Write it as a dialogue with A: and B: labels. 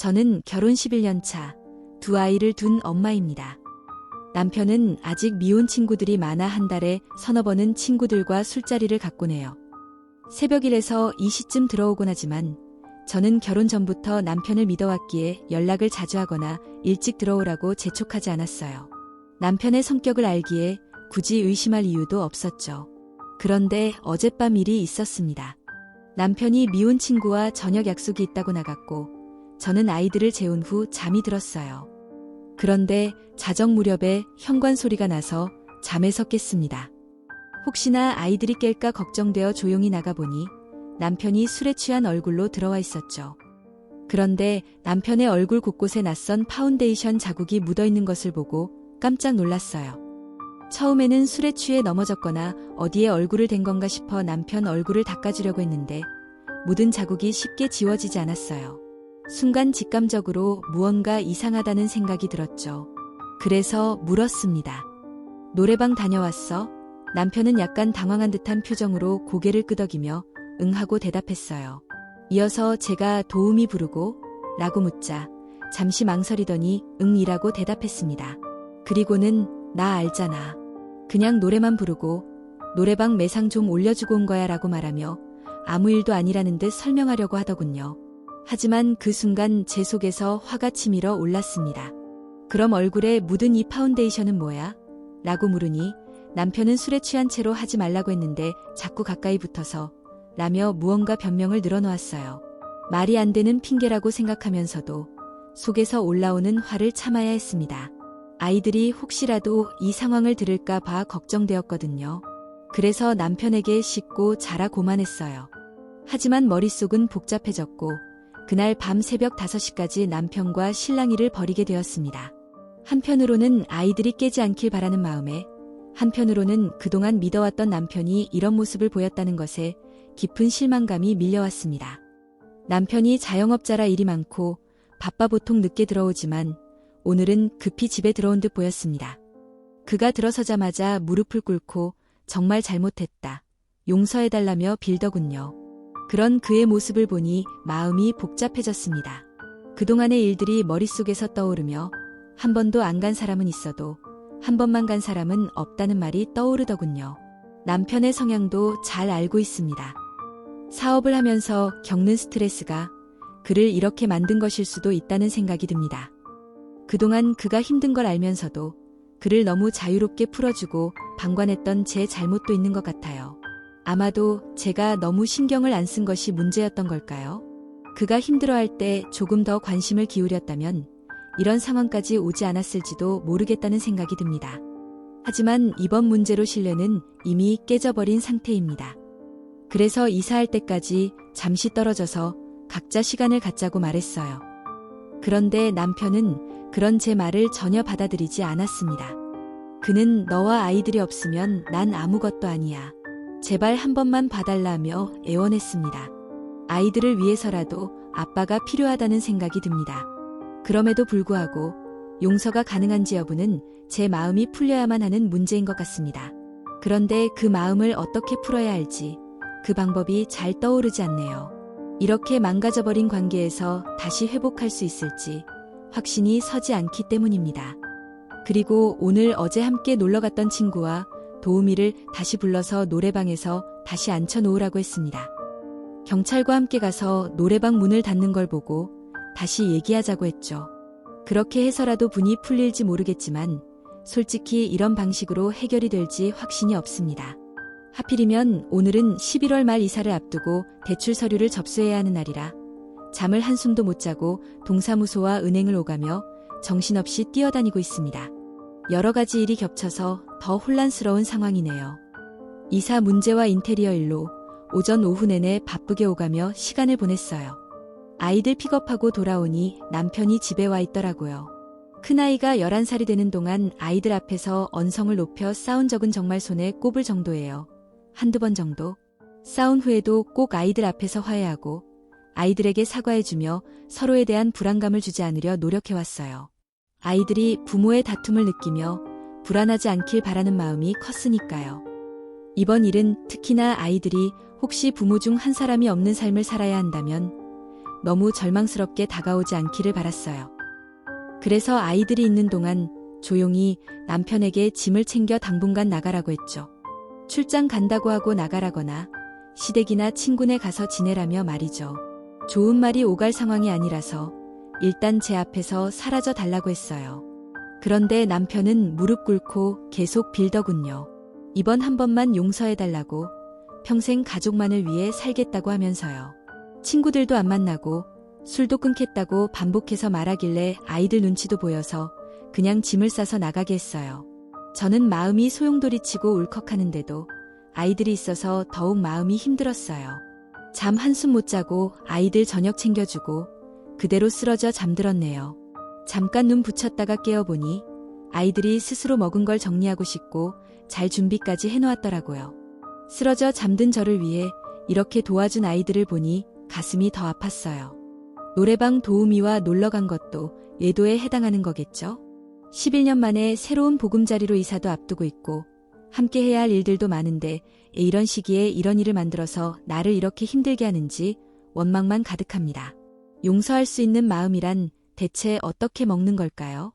A: 저는 결혼 11년 차, 두 아이를 둔 엄마입니다. 남편은 아직 미혼 친구들이 많아 한 달에 서너 번은 친구들과 술자리를 갖곤 해요. 새벽 일에서 이 시쯤 들어오곤 하지만 저는 결혼 전부터 남편을 믿어왔기에 연락을 자주 하거나 일찍 들어오라고 재촉하지 않았어요. 남편의 성격을 알기에 굳이 의심할 이유도 없었죠. 그런데 어젯밤 일이 있었습니다. 남편이 미혼 친구와 저녁 약속이 있다고 나갔고 저는 아이들을 재운 후 잠이 들었어요. 그런데 자정 무렵에 현관 소리가 나서 잠에서 깼습니다. 혹시나 아이들이 깰까 걱정되어 조용히 나가보니 남편이 술에 취한 얼굴로 들어와 있었죠. 그런데 남편의 얼굴 곳곳에 낯선 파운데이션 자국이 묻어있는 것을 보고 깜짝 놀랐어요. 처음에는 술에 취해 넘어졌거나 어디에 얼굴을 댄 건가 싶어 남편 얼굴을 닦아주려고 했는데 묻은 자국이 쉽게 지워지지 않았어요. 순간 직감적으로 무언가 이상하다는 생각이 들었죠. 그래서 물었습니다. 노래방 다녀왔어? 남편은 약간 당황한 듯한 표정으로 고개를 끄덕이며 응 하고 대답했어요. 이어서 제가 도우미 부르고? 라고 묻자 잠시 망설이더니 응이라고 대답했습니다. 그리고는 나 알잖아. 그냥 노래만 부르고 노래방 매상 좀 올려주고 온 거야 라고 말하며 아무 일도 아니라는 듯 설명하려고 하더군요. 하지만 그 순간 제 속에서 화가 치밀어 올랐습니다. 그럼 얼굴에 묻은 이 파운데이션은 뭐야? 라고 물으니 남편은 술에 취한 채로 하지 말라고 했는데 자꾸 가까이 붙어서 라며 무언가 변명을 늘어놓았어요. 말이 안 되는 핑계라고 생각하면서도 속에서 올라오는 화를 참아야 했습니다. 아이들이 혹시라도 이 상황을 들을까 봐 걱정되었거든요. 그래서 남편에게 씻고 자라 고만했어요. 하지만 머릿속은 복잡해졌고 그날 밤 새벽 5시까지 남편과 실랑이를 벌이게 되었습니다. 한편으로는 아이들이 깨지 않길 바라는 마음에 한편으로는 그동안 믿어왔던 남편이 이런 모습을 보였다는 것에 깊은 실망감이 밀려왔습니다. 남편이 자영업자라 일이 많고 바빠 보통 늦게 들어오지만 오늘은 급히 집에 들어온 듯 보였습니다. 그가 들어서자마자 무릎을 꿇고 정말 잘못했다. 용서해달라며 빌더군요. 그런 그의 모습을 보니 마음이 복잡해졌습니다. 그동안의 일들이 머릿속에서 떠오르며 한 번도 안 간 사람은 있어도 한 번만 간 사람은 없다는 말이 떠오르더군요. 남편의 성향도 잘 알고 있습니다. 사업을 하면서 겪는 스트레스가 그를 이렇게 만든 것일 수도 있다는 생각이 듭니다. 그동안 그가 힘든 걸 알면서도 그를 너무 자유롭게 풀어주고 방관했던 제 잘못도 있는 것 같아요. 아마도 제가 너무 신경을 안 쓴 것이 문제였던 걸까요? 그가 힘들어할 때 조금 더 관심을 기울였다면 이런 상황까지 오지 않았을지도 모르겠다는 생각이 듭니다. 하지만 이번 문제로 신뢰는 이미 깨져버린 상태입니다. 그래서 이사할 때까지 잠시 떨어져서 각자 시간을 갖자고 말했어요. 그런데 남편은 그런 제 말을 전혀 받아들이지 않았습니다. 그는 너와 아이들이 없으면 난 아무것도 아니야. 제발 한 번만 봐달라며 애원했습니다. 아이들을 위해서라도 아빠가 필요하다는 생각이 듭니다. 그럼에도 불구하고 용서가 가능한지 여부는 제 마음이 풀려야만 하는 문제인 것 같습니다. 그런데 그 마음을 어떻게 풀어야 할지 그 방법이 잘 떠오르지 않네요. 이렇게 망가져버린 관계에서 다시 회복할 수 있을지 확신이 서지 않기 때문입니다. 그리고 오늘 어제 함께 놀러갔던 친구와 도우미를 다시 불러서 노래방에서 다시 앉혀놓으라고 했습니다. 경찰과 함께 가서 노래방 문을 닫는 걸 보고 다시 얘기하자고 했죠. 그렇게 해서라도 분이 풀릴지 모르겠지만 솔직히 이런 방식으로 해결이 될지 확신이 없습니다. 하필이면 오늘은 11월 말 이사를 앞두고 대출 서류를 접수해야 하는 날이라 잠을 한숨도 못 자고 동사무소와 은행을 오가며 정신없이 뛰어다니고 있습니다. 여러 가지 일이 겹쳐서 더 혼란스러운 상황이네요. 이사 문제와 인테리어 일로 오전 오후 내내 바쁘게 오가며 시간을 보냈어요. 아이들 픽업하고 돌아오니 남편이 집에 와 있더라고요. 큰아이가 11살이 되는 동안 아이들 앞에서 언성을 높여 싸운 적은 정말 손에 꼽을 정도예요. 한두 번 정도. 싸운 후에도 꼭 아이들 앞에서 화해하고 아이들에게 사과해주며 서로에 대한 불안감을 주지 않으려 노력해왔어요. 아이들이 부모의 다툼을 느끼며 불안하지 않길 바라는 마음이 컸으니까요. 이번 일은 특히나 아이들이 혹시 부모 중 한 사람이 없는 삶을 살아야 한다면 너무 절망스럽게 다가오지 않기를 바랐어요. 그래서 아이들이 있는 동안 조용히 남편에게 짐을 챙겨 당분간 나가라고 했죠. 출장 간다고 하고 나가라거나 시댁이나 친구네 가서 지내라며 말이죠. 좋은 말이 오갈 상황이 아니라서 일단 제 앞에서 사라져 달라고 했어요. 그런데 남편은 무릎 꿇고 계속 빌더군요. 이번 한 번만 용서해달라고, 평생 가족만을 위해 살겠다고 하면서요. 친구들도 안 만나고 술도 끊겠다고 반복해서 말하길래 아이들 눈치도 보여서 그냥 짐을 싸서 나가게 했어요. 저는 마음이 소용돌이치고 울컥하는데도 아이들이 있어서 더욱 마음이 힘들었어요. 잠 한숨 못 자고 아이들 저녁 챙겨주고 그대로 쓰러져 잠들었네요. 잠깐 눈 붙였다가 깨어보니 아이들이 스스로 먹은 걸 정리하고 씻고 잘 준비까지 해놓았더라고요. 쓰러져 잠든 저를 위해 이렇게 도와준 아이들을 보니 가슴이 더 아팠어요. 노래방 도우미와 놀러 간 것도 외도에 해당하는 거겠죠? 11년 만에 새로운 보금자리로 이사도 앞두고 있고 함께 해야 할 일들도 많은데 이런 시기에 이런 일을 만들어서 나를 이렇게 힘들게 하는지 원망만 가득합니다. 용서할 수 있는 마음이란 대체 어떻게 먹는 걸까요?